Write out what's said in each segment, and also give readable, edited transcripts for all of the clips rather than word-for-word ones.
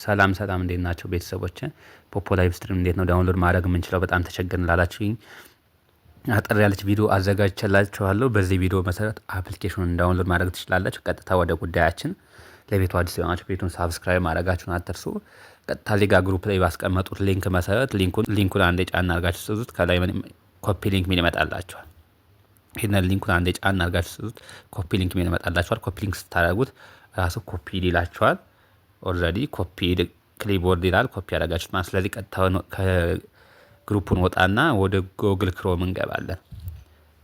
ሰላም እንዴት ናቸው ቤተሰቦቼ? ፖፖ ላይቭ ስትሪም እንዴት ነው ዳውንሎድ ማድረግ የምንችለው? በጣም ተቸገርን ላላችሁኝ አጠር ያለች ቪዲዮ አዘጋጅቼላችኋለሁ። በዚህ ቪዲዮ መሰረት አፕሊኬሽኑን ዳውንሎድ ማድረግ ትችላላችሁ። ቀጥታ ወደ ጉዳያችን። ለቤቱ አዲስ የሆናችሁ ቤቱን ሳብስክራይብ ማድረጋችሁን አትርሱ። ቀጥታ ሊጋ ግሩፕ ላይ ባስቀመጡት ሊንክ መሰረት ሊንኩን አንዴ ጫና አድርጋችሁ ስዙት። ከላይ ኮፒ ሊንክ ሚል ይመጣላችኋል። ይህንን ሊንኩን አንዴ ጫና አድርጋችሁ ስዙት። ኮፒ ሊንክ ሚል ይመጣላችኋል። ኮፒ ሊንክ ስታደርጉት ራሱ ኮፒ ይላችኋል። ኦልሬዲ ኮፒ ክሊቦርድ ይላል ኮፒ ያደረጋችሁት ማለት። ስለዚህ ቀጥታ ከግሩፑን ወጣና ወደ ጎግል ክሮም እንገባለን።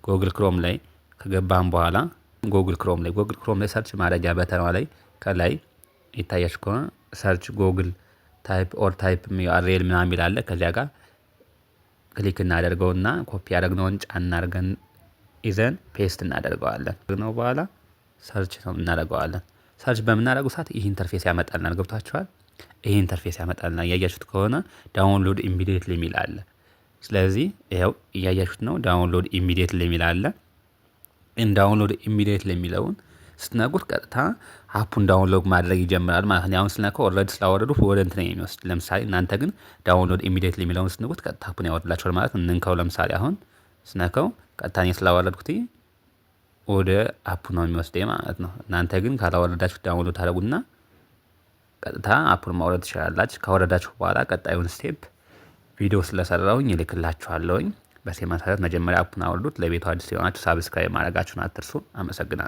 ጎግል ክሮም ላይ ከገባን በኋላ ጎግል ክሮም ላይ ሰርች ማድረጊያ በተኗ ላይ ከላይ ይታያችሁ ከሆነ ሰርች ጎግል ታይፕ ኦር ታይፕ ዩአርኤል ምናምን ይላል። ከዚያ ጋር ክሊክ እናደርገውና ኮፒ ያደረግነውን ጫና አድርገን ይዘን ፔስት እናደርገዋለን። ነው በኋላ ሰርች ነው እናደርገዋለን። ሰርች በምናደርገው ሰዓት ይህ ኢንተርፌስ ያመጣልናል። ገብቷችኋል? ይህ ኢንተርፌስ ያመጣልናል። እያያችሁት ከሆነ ዳውንሎድ ኢሚዲየትሊ የሚል አለ። ስለዚህ ይኸው እያያችሁት ነው። ዳውንሎድ ኢሚዲየትሊ የሚል አለ። ዳውንሎድ ኢሚዲየትሊ የሚለውን ስትነቁት ቀጥታ አፑን ዳውንሎድ ማድረግ ይጀምራል ማለት ነው። አሁን ስነካው ኦልሬዲ ስላወረዱት ወደ እንትን የሚወስድ ለምሳሌ እናንተ ግን ዳውንሎድ ኢሚዲየትሊ የሚለውን ስትነቁት ቀጥታ አፑን ያወርድላችኋል ማለት ነው። እንንካው። ለምሳሌ አሁን ስነካው ቀጥታ እኔ ስላወረድኩት ወደ አፑ ነው የሚወስደኝ ማለት ነው። እናንተ ግን ካላወረዳችሁ ዳውንሎድ ታደርጉና ቀጥታ አፑን ማውረድ ትችላላችሁ። ካወረዳችሁ በኋላ ቀጣዩን ስቴፕ ቪዲዮ ስለሰራሁኝ እልክላችኋለሁኝ። በዚህ መሰረት መጀመሪያ አፑን አውርዱት። ለቤቱ አዲስ የሆናችሁ ሳብስክራይብ ማድረጋችሁን አትርሱ። አመሰግናለሁ።